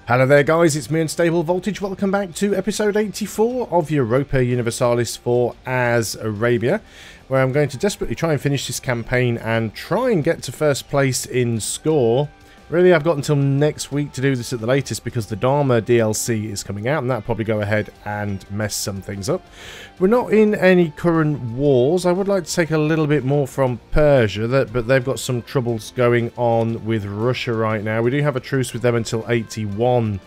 Hello there guys, it's me Unstable Voltage. Welcome back to episode 84 of Europa Universalis for As Arabia, where I'm going to desperately try and finish this campaign and try and get to first place in score. Really, I've got until next week to do this at the latest because the Dharma DLC is coming out and that'll probably go ahead and mess some things up. We're not in any current wars. I would like to take a little bit more from Persia, but they've got some troubles going on with Russia right now. We do have a truce with them until 81,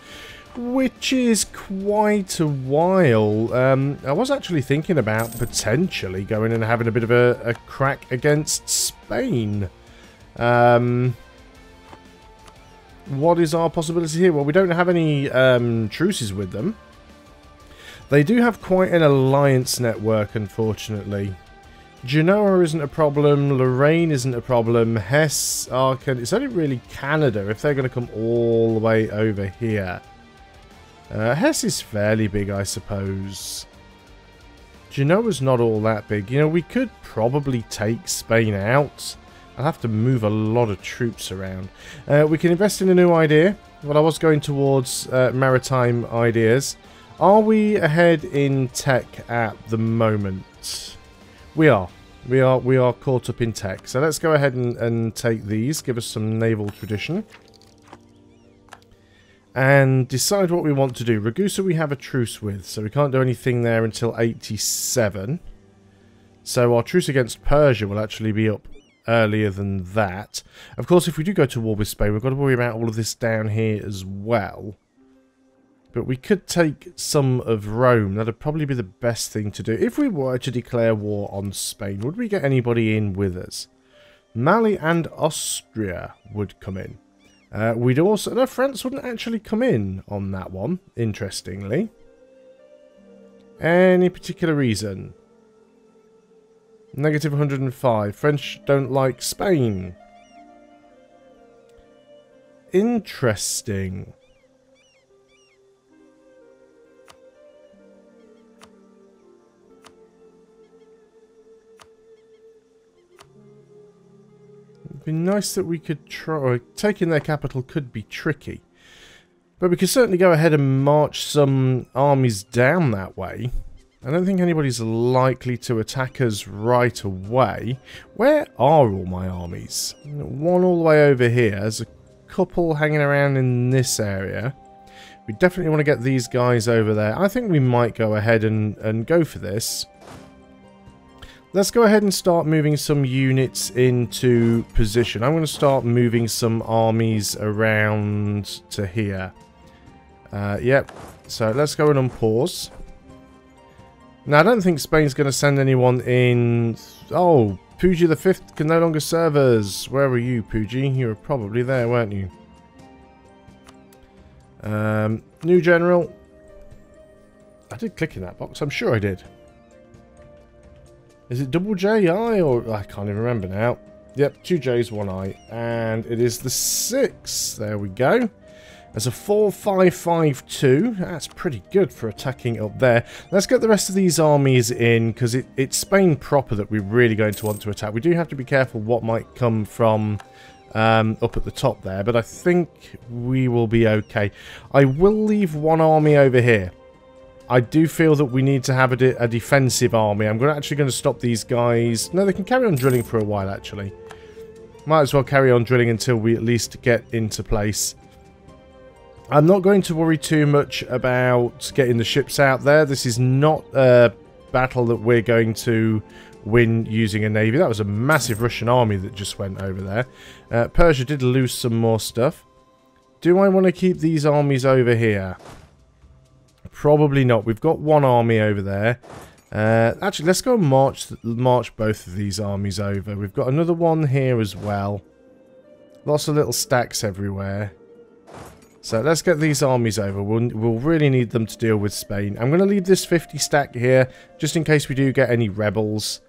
which is quite a while. I was actually thinking about potentially going and having a bit of a crack against Spain. What is our possibility here? Well, we don't have any truces with them. They do have quite an alliance network, unfortunately. Genoa isn't a problem. Lorraine isn't a problem. Hesse, Aachen. It's only really Canada if they're going to come all the way over here. Hesse is fairly big, I suppose. Genoa's not all that big. You know, we could probably take Spain out. I'll have to move a lot of troops around. We can invest in a new idea. Well, I was going towards maritime ideas. Are we ahead in tech at the moment? We are. We are caught up in tech. So let's go ahead and take these. Give us some naval tradition. And decide what we want to do. Ragusa we have a truce with, so we can't do anything there until 87. So our truce against Persia will actually be up earlier than that. Of course, if we do go to war with Spain, we've got to worry about all of this down here as well. But we could take some of Rome. That'd probably be the best thing to do. If we were to declare war on Spain, would we get anybody in with us? Mali and Austria would come in. We'd also... No, France wouldn't actually come in on that one, interestingly. Any particular reason? Negative 105. French don't like Spain. Interesting. It'd be nice that we could try... Taking their capital could be tricky. But we could certainly go ahead and march some armies down that way. I don't think anybody's likely to attack us right away. Where are all my armies? One all the way over here. There's a couple hanging around in this area. We definitely want to get these guys over there. I think we might go ahead and go for this. Let's go ahead and start moving some units into position. I'm going to start moving some armies around to here. Yep. So let's go and unpause. Now, I don't think Spain's going to send anyone in... Oh, Puji the 5th can no longer serve us. Where were you, Puji? You were probably there, weren't you? New general. I did click in that box. I'm sure I did. Is it double J, I, or... I can't even remember now. Yep, 2 J's, 1 I. And it is the 6th. There we go. There's a 4-5-5-2. That's pretty good for attacking up there. Let's get the rest of these armies in, because it's Spain proper that we're really going to want to attack. We do have to be careful what might come from up at the top there, but I think we will be okay. I will leave one army over here. I do feel that we need to have a defensive army. I'm actually going to stop these guys. No, they can carry on drilling for a while, actually. Might as well carry on drilling until we at least get into place. I'm not going to worry too much about getting the ships out there. This is not a battle that we're going to win using a navy. That was a massive Russian army that just went over there. Persia did lose some more stuff. Do I want to keep these armies over here? Probably not. We've got one army over there. Actually, let's go and march both of these armies over. We've got another one here as well. Lots of little stacks everywhere. So let's get these armies over. We'll really need them to deal with Spain. I'm going to leave this 50 stack here, just in case we do get any rebels.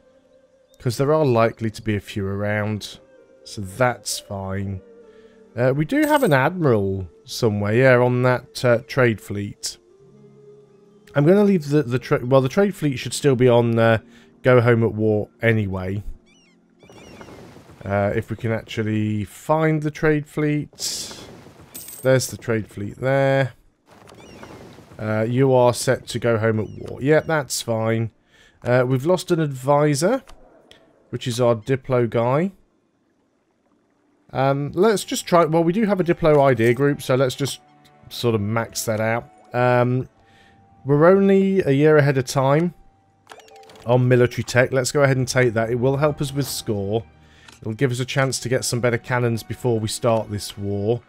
Because there are likely to be a few around. So that's fine. We do have an admiral somewhere, yeah, on that trade fleet. I'm going to leave the trade fleet should still be on Go Home at War anyway. If we can actually find the trade fleet. There's the trade fleet there. You are set to go home at war. Yeah, that's fine. We've lost an advisor, which is our Diplo guy. Let's just try... Well, we do have a Diplo idea group, so let's just sort of max that out. We're only a year ahead of time on military tech. Let's go ahead and take that. It will help us with score. It'll give us a chance to get some better cannons before we start this war.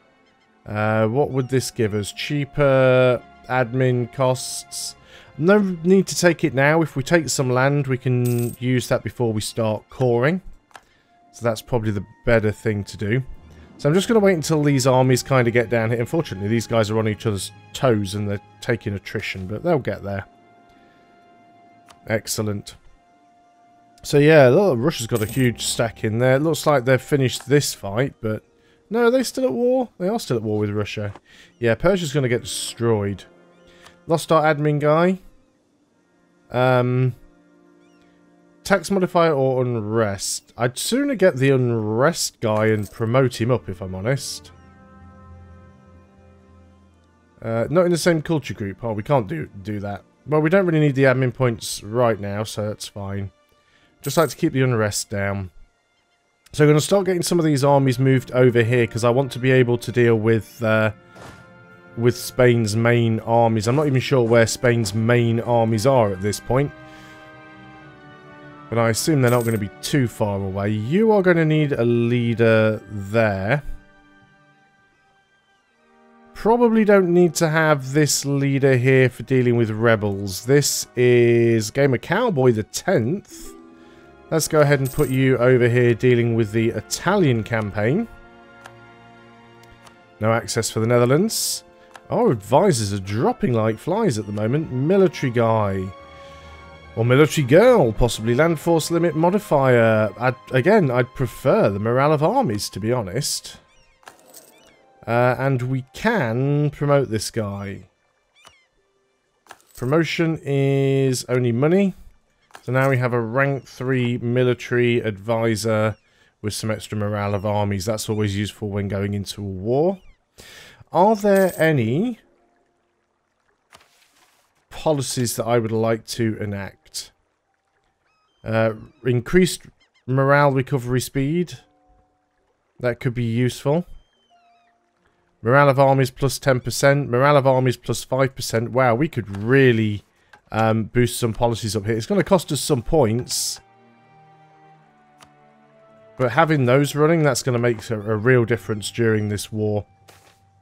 What would this give us? Cheaper admin costs. No need to take it now. If we take some land, we can use that before we start coring. So that's probably the better thing to do. So I'm just going to wait until these armies kind of get down here. Unfortunately, these guys are on each other's toes and they're taking attrition, but they'll get there. Excellent. So yeah, look, Russia's got a huge stack in there. It looks like they've finished this fight, but... No, are they still at war? They are still at war with Russia. Yeah, Persia's going to get destroyed. Lost our admin guy. Tax modifier or unrest? I'd sooner get the unrest guy and promote him up, if I'm honest. Not in the same culture group. Oh, we can't do that. Well, we don't really need the admin points right now, so that's fine. Just like to keep the unrest down. So I'm going to start getting some of these armies moved over here, because I want to be able to deal with Spain's main armies. I'm not even sure where Spain's main armies are at this point. But I assume they're not going to be too far away. You are going to need a leader there. Probably don't need to have this leader here for dealing with rebels. This is Gamer Cowboy the 10th. Let's go ahead and put you over here dealing with the Italian campaign. No access for the Netherlands. Our advisors are dropping like flies at the moment. Military guy. Or military girl, possibly. Land force limit modifier. I'd prefer the morale of armies, to be honest. And we can promote this guy. Promotion is only money. So now we have a rank 3 military advisor with some extra morale of armies. That's always useful when going into a war. Are there any policies that I would like to enact? Increased morale recovery speed. That could be useful. Morale of armies plus 10%. Morale of armies plus 5%. Wow, we could really boost some policies up here. It's going to cost us some points. But having those running, that's going to make a real difference during this war.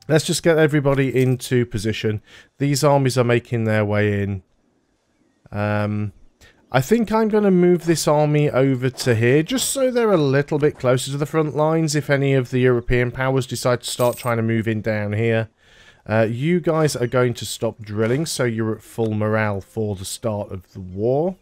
Let's just get everybody into position. These armies are making their way in. I think I'm going to move this army over to here, just so they're a little bit closer to the front lines if any of the European powers decide to start trying to move in down here. You guys are going to stop drilling, so you're at full morale for the start of the war.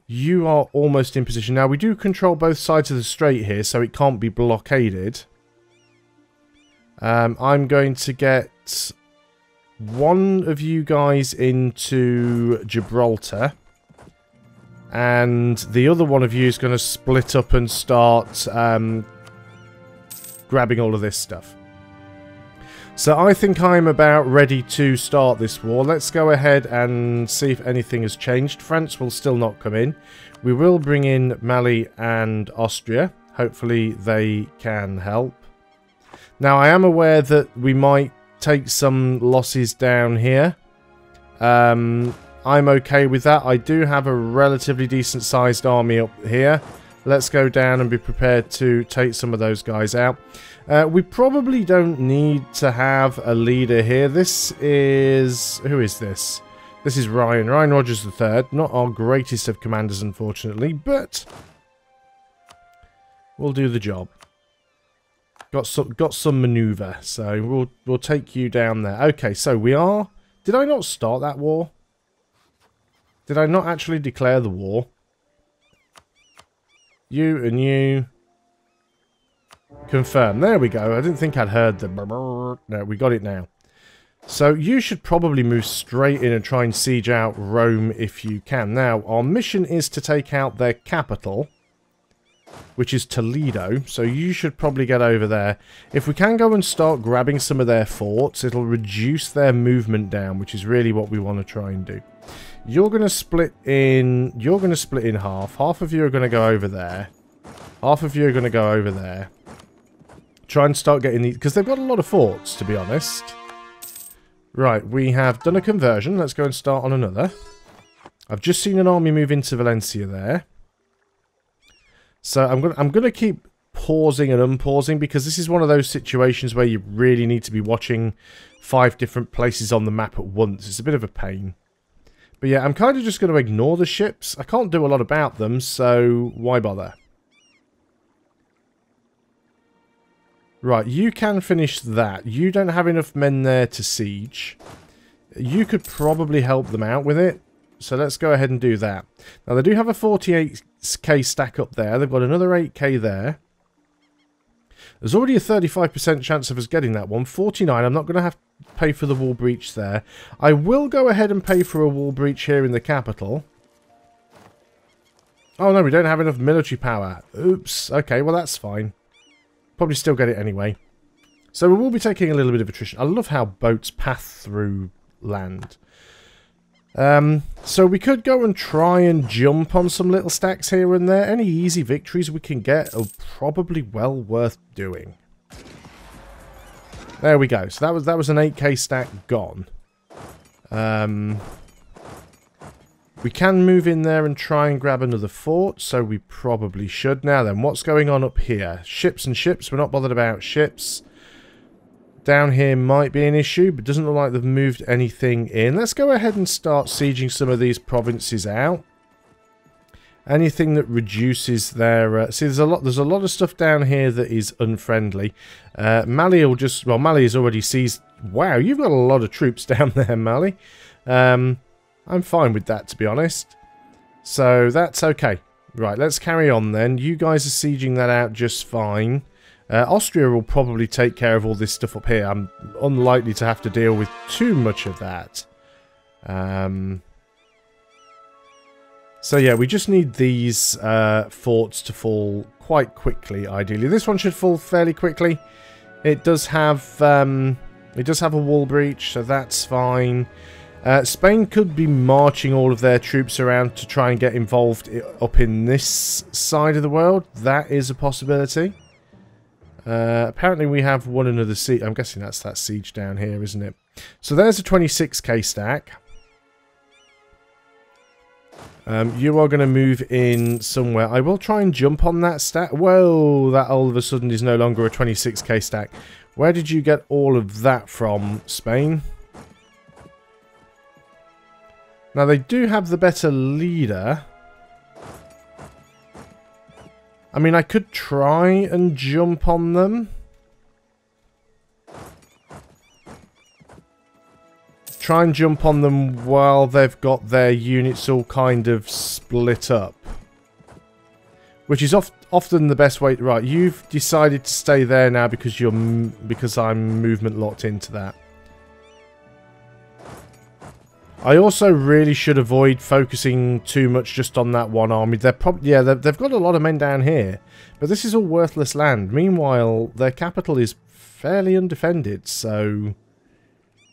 You are almost in position. Now, we do control both sides of the strait here, so it can't be blockaded. I'm going to get one of you guys into Gibraltar. And the other one of you is going to split up and start grabbing all of this stuff. So I think I'm about ready to start this war. Let's go ahead and see if anything has changed. France will still not come in. We will bring in Mali and Austria. Hopefully they can help. Now I am aware that we might take some losses down here. I'm okay with that. I do have a relatively decent sized army up here. Let's go down and be prepared to take some of those guys out. We probably don't need to have a leader here. This is... Who is this? This is Riing. Riing Rogers III. Not our greatest of commanders, unfortunately, but we'll do the job. Got some maneuver, so we'll take you down there. Okay, so we are... Did I not start that war? Did I not actually declare the war? You and you. Confirm. There we go. I didn't think I'd heard the... No, we got it now. So you should probably move straight in and try and siege out Rome if you can. Now, our mission is to take out their capital. which is Toledo. So you should probably get over there. If we can go and start grabbing some of their forts, it'll reduce their movement down, which is really what we want to try and do. You're going to split in half. Half of you are going to go over there. Half of you are going to go over there. Try and start getting these, because they've got a lot of forts, to be honest. Right, we have done a conversion. Let's go and start on another. I've just seen an army move into Valencia there. So I'm gonna keep pausing and unpausing, because this is one of those situations where you really need to be watching 5 different places on the map at once. It's a bit of a pain. But yeah, I'm kind of just going to ignore the ships. I can't do a lot about them, so why bother? Right, you can finish that. You don't have enough men there to siege. You could probably help them out with it. So let's go ahead and do that. Now, they do have a 48k stack up there. They've got another 8k there. There's already a 35% chance of us getting that one. 49, I'm not going to have to pay for the wall breach there. I will go ahead and pay for a wall breach here in the capital. Oh no, we don't have enough military power. Oops. Okay, well that's fine. Probably still get it anyway. So we will be taking a little bit of attrition. I love how boats path through land. So we could go and try and jump on some little stacks here and there. Any easy victories we can get are probably well worth doing. There we go. So that was an 8k stack gone. We can move in there and try and grab another fort, so we probably should. Now then, what's going on up here? Ships and ships. We're not bothered about ships. Down here might be an issue, but doesn't look like they've moved anything in. Let's go ahead and start sieging some of these provinces out. Anything that reduces their... see, there's a lot of stuff down here that is unfriendly. Mali will just... well, Mali has already seized... wow, you've got a lot of troops down there, Mali. I'm fine with that, to be honest. So, that's okay. Right, let's carry on then. You guys are sieging that out just fine. Austria will probably take care of all this stuff up here. I'm unlikely to have to deal with too much of that. So yeah, we just need these forts to fall quite quickly, ideally. This one should fall fairly quickly. It does have a wall breach, so that's fine. Spain could be marching all of their troops around to try and get involved up in this side of the world. That is a possibility. Apparently we have won another siege. I'm guessing that's that siege down here, isn't it? So there's a 26k stack. You are going to move in somewhere. I will try and jump on that stack. Whoa, that all of a sudden is no longer a 26k stack. Where did you get all of that from, Spain? Now, they do have the better leader. I mean, I could try and jump on them. Try and jump on them while they've got their units all kind of split up. Which is often the best way. Right, you've decided to stay there now because I'm movement locked into that. I also really should avoid focusing too much just on that one army. They're probably they've got a lot of men down here, but this is all worthless land. Meanwhile, their capital is fairly undefended, so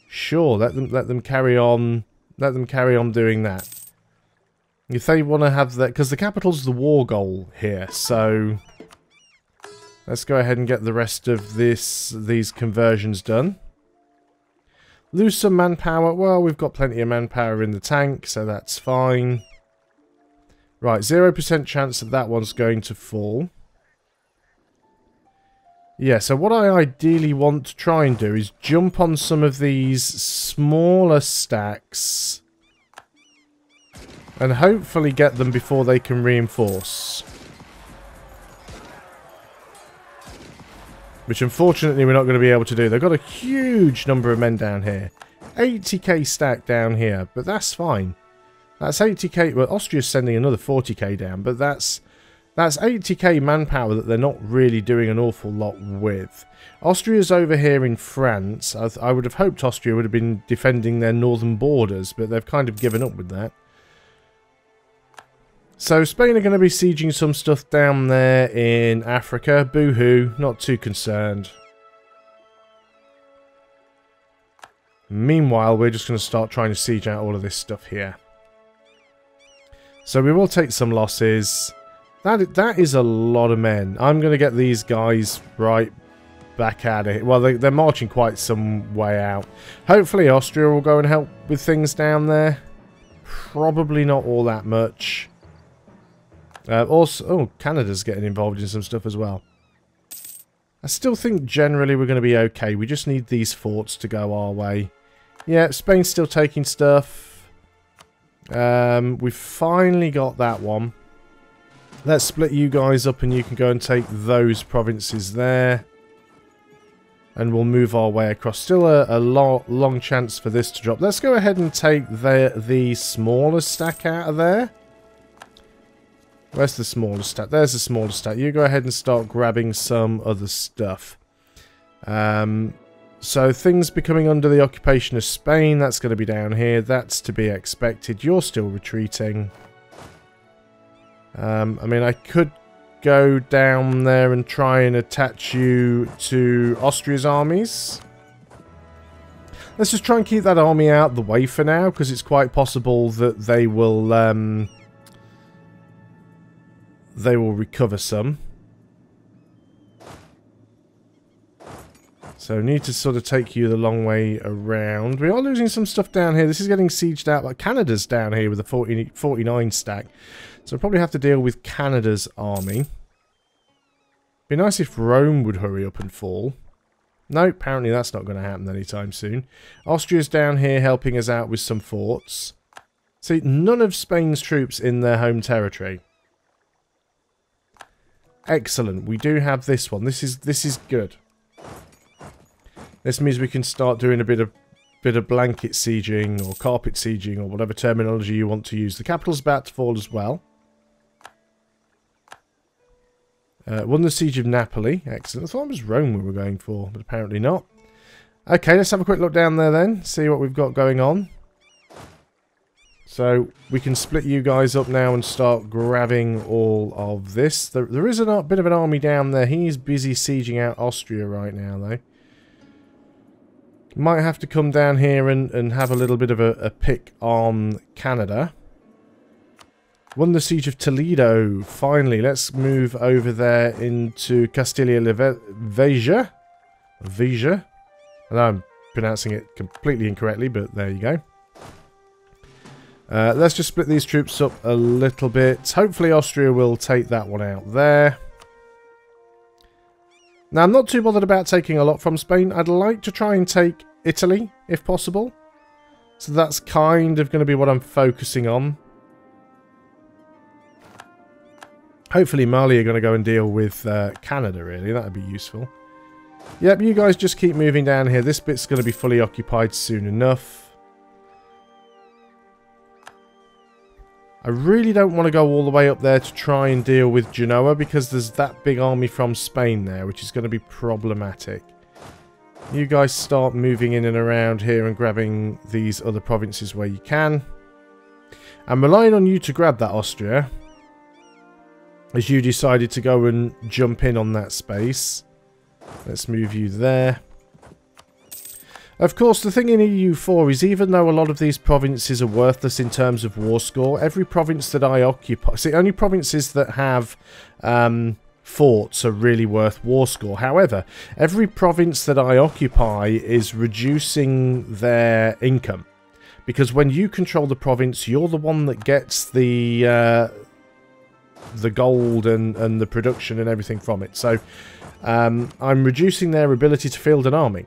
sure, let them carry on. Let them carry on doing that. If they want to have that, because the capital's the war goal here, so let's go ahead and get the rest of these conversions done. Lose some manpower. Well, we've got plenty of manpower in the tank, so that's fine. Right, 0% chance that one's going to fall. Yeah, so what I ideally want to try and do is jump on some of these smaller stacks and hopefully get them before they can reinforce. Which unfortunately we're not going to be able to do. They've got a huge number of men down here. 80k stack down here, but that's fine. That's 80k. Well, Austria's sending another 40k down, but that's 80k manpower that they're not really doing an awful lot with. Austria's over here in France. I would have hoped Austria would have been defending their northern borders, but they've kind of given up with that. So Spain are going to be sieging some stuff down there in Africa. Boo-hoo, not too concerned. Meanwhile, we're just going to start trying to siege out all of this stuff here. So we will take some losses. That is a lot of men. I'm going to get these guys right back at it. Well, they're marching quite some way out. Hopefully Austria will go and help with things down there. Probably not all that much. Also, oh, Canada's getting involved in some stuff as well. I still think generally we're going to be okay. We just need these forts to go our way. Yeah, Spain's still taking stuff. We've finally got that one. Let's split you guys up and you can go and take those provinces there. And we'll move our way across. Still a long chance for this to drop. Let's go ahead and take the smaller stack out of there. Where's the smaller stack? There's the smaller stack. You go ahead and start grabbing some other stuff. So things becoming under the occupation of Spain. That's going to be down here. That's to be expected. You're still retreating. I mean, I could go down there and try and attach you to Austria's armies. Let's just try and keep that army out the way for now, because it's quite possible that they will recover some. So need to sort of take you the long way around. We are losing some stuff down here. This is getting sieged out. Like Canada's down here with a 49 stack. So we'll probably have to deal with Canada's army. Be nice if Rome would hurry up and fall. No, apparently that's not going to happen anytime soon. Austria's down here helping us out with some forts. See, none of Spain's troops in their home territory. Excellent. We do have this one. This is good. This means we can start doing a bit of blanket sieging or carpet sieging or whatever terminology you want to use. The capital's about to fall as well. Won the siege of Napoli. Excellent. I thought it was Rome we were going for, but apparently not. Okay, let's have a quick look down there then. See what we've got going on. So we can split you guys up now and start grabbing all of this. There is a bit of an army down there. He's busy sieging out Austria right now, though. Might have to come down here and have a little bit of a pick on Canada. Won the siege of Toledo. Finally, let's move over there into Castilla-la-Vega. Vega. And I'm pronouncing it completely incorrectly, but there you go. Let's just split these troops up a little bit. Hopefully Austria will take that one out there. Now, I'm not too bothered about taking a lot from Spain. I'd like to try and take Italy, if possible. So that's kind of going to be what I'm focusing on. Hopefully Mali are going to go and deal with Canada, really. That would be useful. Yep, you guys just keep moving down here. This bit's going to be fully occupied soon enough. I really don't want to go all the way up there to try and deal with Genoa, because there's that big army from Spain there, which is going to be problematic. You guys start moving in and around here and grabbing these other provinces where you can. I'm relying on you to grab that Austria, as you decided to go and jump in on that space. Let's move you there. Of course, the thing in EU4 is, even though a lot of these provinces are worthless in terms of war score, every province that I occupy... See, only provinces that have forts are really worth war score. However, every province that I occupy is reducing their income. Because when you control the province, you're the one that gets the gold and the production and everything from it. So I'm reducing their ability to field an army.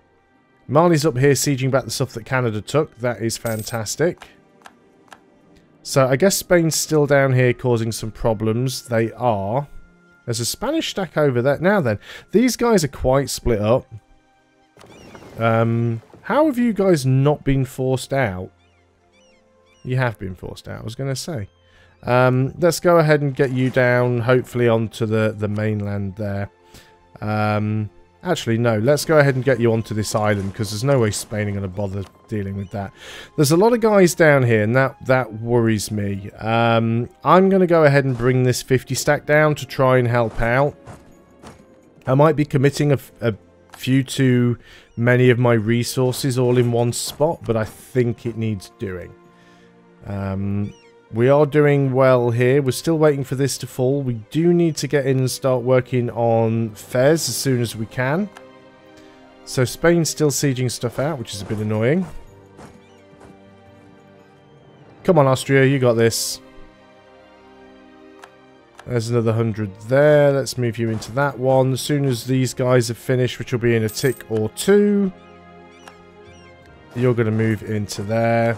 Mali's up here sieging back the stuff that Canada took. That is fantastic. So I guess Spain's still down here causing some problems. They are. There's a Spanish stack over there. Now then, these guys are quite split up. How have you guys not been forced out? You have been forced out, I was going to say. Let's go ahead and get you down, hopefully onto the mainland there. Actually, no. Let's go ahead and get you onto this island, because there's no way Spain are going to bother dealing with that. There's a lot of guys down here, and that worries me. I'm going to go ahead and bring this 50 stack down to try and help out. I might be committing a few too many of my resources all in one spot, but I think it needs doing. We are doing well here. We're still waiting for this to fall. We do need to get in and start working on Fez as soon as we can. So Spain's still sieging stuff out, which is a bit annoying. Come on, Austria, you got this. There's another 100 there. Let's move you into that one. As soon as these guys are finished, which will be in a tick or two, you're going to move into there.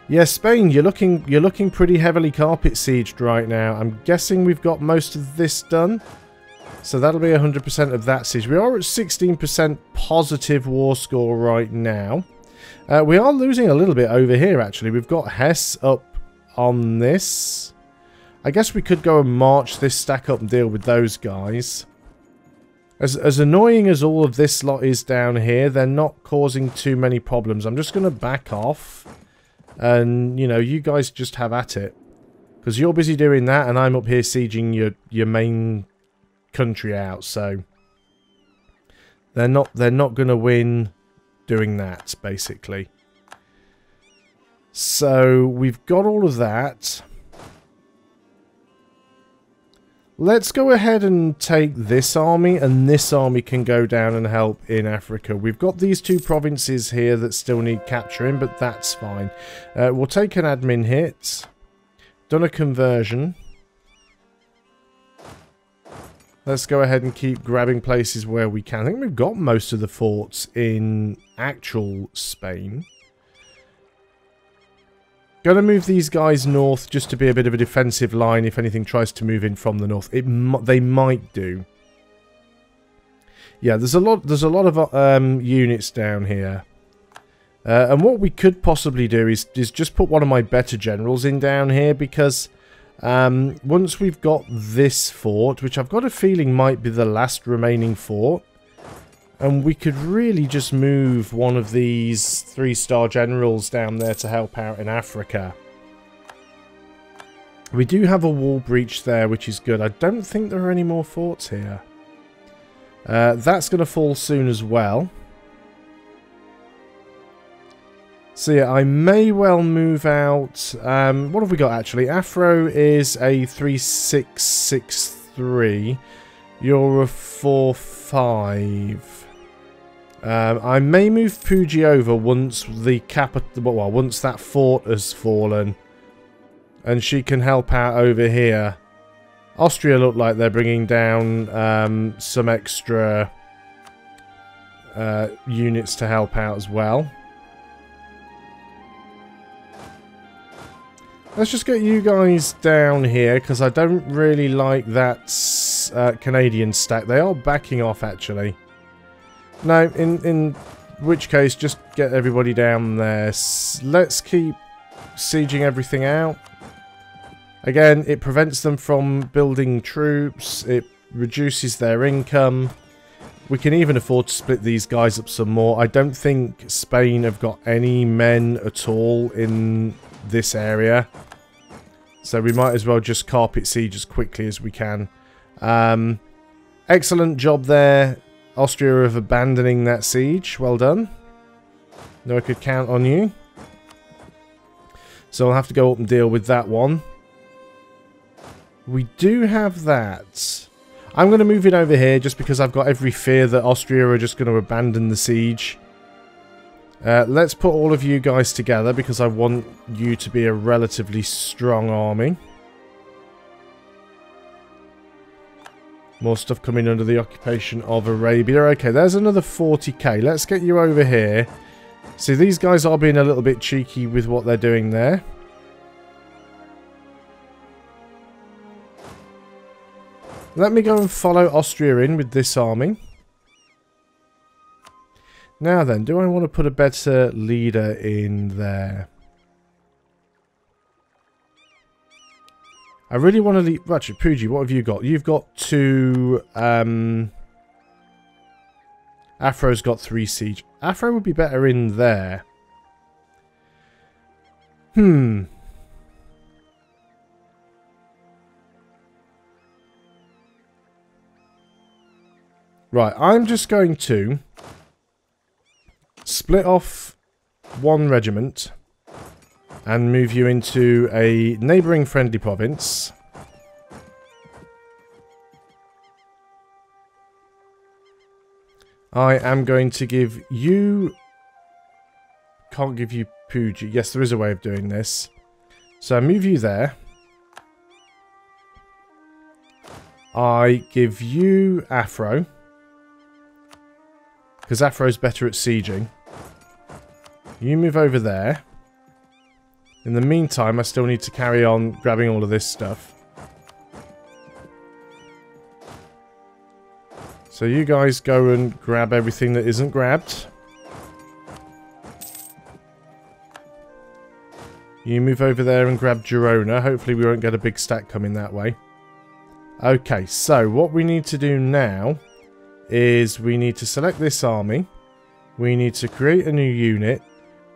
Yeah, Spain, you're looking pretty heavily carpet sieged right now. I'm guessing we've got most of this done. So that'll be 100% of that siege. We are at 16% positive war score right now. We are losing a little bit over here, actually. We've got Hesse up on this. I guess we could go and march this stack up and deal with those guys. As annoying as all of this lot is down here, they're not causing too many problems. I'm just going to back off. And, you know, you guys just have at it. Because you're busy doing that, and I'm up here sieging your main country out, so... They're not going to win doing that, basically. So, we've got all of that. Let's go ahead and take this army, and this army can go down and help in Africa. We've got these two provinces here that still need capturing, but that's fine. We'll take an admin hit. Done a conversion. Let's go ahead and keep grabbing places where we can. I think we've got most of the forts in actual Spain. Gonna move these guys north just to be a bit of a defensive line if anything tries to move in from the north. They might do. Yeah, there's a lot of units down here. And what we could possibly do is just put one of my better generals in down here, because once we've got this fort, which I've got a feeling might be the last remaining fort, and we could really just move one of these 3-star generals down there to help out in Africa. We do have a wall breach there, which is good. I don't think there are any more forts here. That's going to fall soon as well. So yeah, I may well move out... what have we got actually? Afro is a 3663. You're a 45. I may move Fuji over once the capital, well, once that fort has fallen, and she can help out over here. Austria look like they're bringing down some extra units to help out as well. Let's just get you guys down here, because I don't really like that Canadian stack. They are backing off, actually. No, in which case, just get everybody down there. Let's keep sieging everything out. Again, it prevents them from building troops. It reduces their income. We can even afford to split these guys up some more. I don't think Spain have got any men at all in this area. So we might as well just carpet siege as quickly as we can. Excellent job there, Austria, of abandoning that siege. Well done. No, I could count on you. So I'll have to go up and deal with that one. We do have that. I'm going to move it over here just because I've got every fear that Austria are just going to abandon the siege. Let's put all of you guys together because I want you to be a relatively strong army. More stuff coming under the occupation of Arabia. Okay, there's another 40k. Let's get you over here. See, these guys are being a little bit cheeky with what they're doing there. Let me go and follow Austria in with this army. Now then, do I want to put a better leader in there? I really want to leave... Actually, Puji, what have you got? You've got two Afro's got 3 siege. Afro would be better in there. Right, I'm just going to split off 1 regiment and move you into a neighbouring friendly province. I am going to give you... Can't give you Puji. Yes, there is a way of doing this. So I move you there. I give you Afro. Because Afro's better at sieging. You move over there. In the meantime, I still need to carry on grabbing all of this stuff. So you guys go and grab everything that isn't grabbed. You move over there and grab Girona. Hopefully we won't get a big stack coming that way. Okay, so what we need to do now is we need to select this army. We need to create a new unit.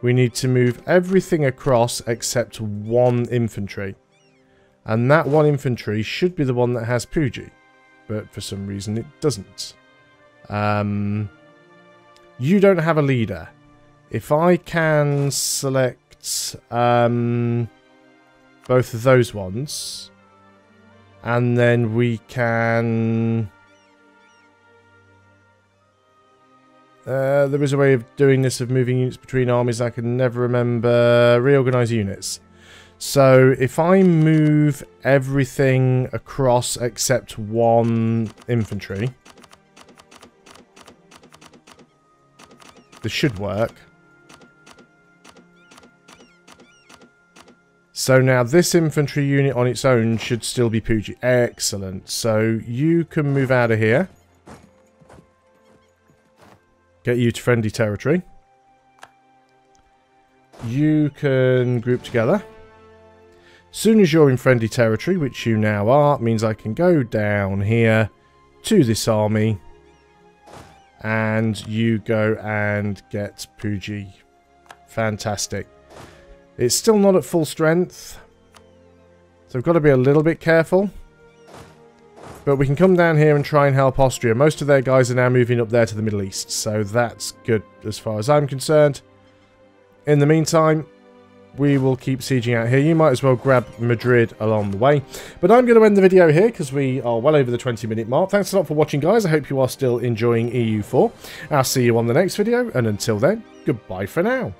We need to move everything across except 1 infantry. And that 1 infantry should be the one that has Puji. But for some reason it doesn't. You don't have a leader. If I can select both of those ones, and then we can... there is a way of doing this, of moving units between armies. I can never remember. Reorganize units. So if I move everything across except 1 infantry, this should work. So now this infantry unit on its own should still be Puji. Excellent. So you can move out of here. Get you to friendly territory. You can group together. Soon as you're in friendly territory, which you now are, means I can go down here to this army. And you go and get Puji. Fantastic. It's still not at full strength. So I've got to be a little bit careful. But we can come down here and try and help Austria. Most of their guys are now moving up there to the Middle East. So that's good as far as I'm concerned. In the meantime, we will keep sieging out here. You might as well grab Madrid along the way. But I'm going to end the video here because we are well over the 20-minute mark. Thanks a lot for watching, guys. I hope you are still enjoying EU4. I'll see you on the next video. And until then, goodbye for now.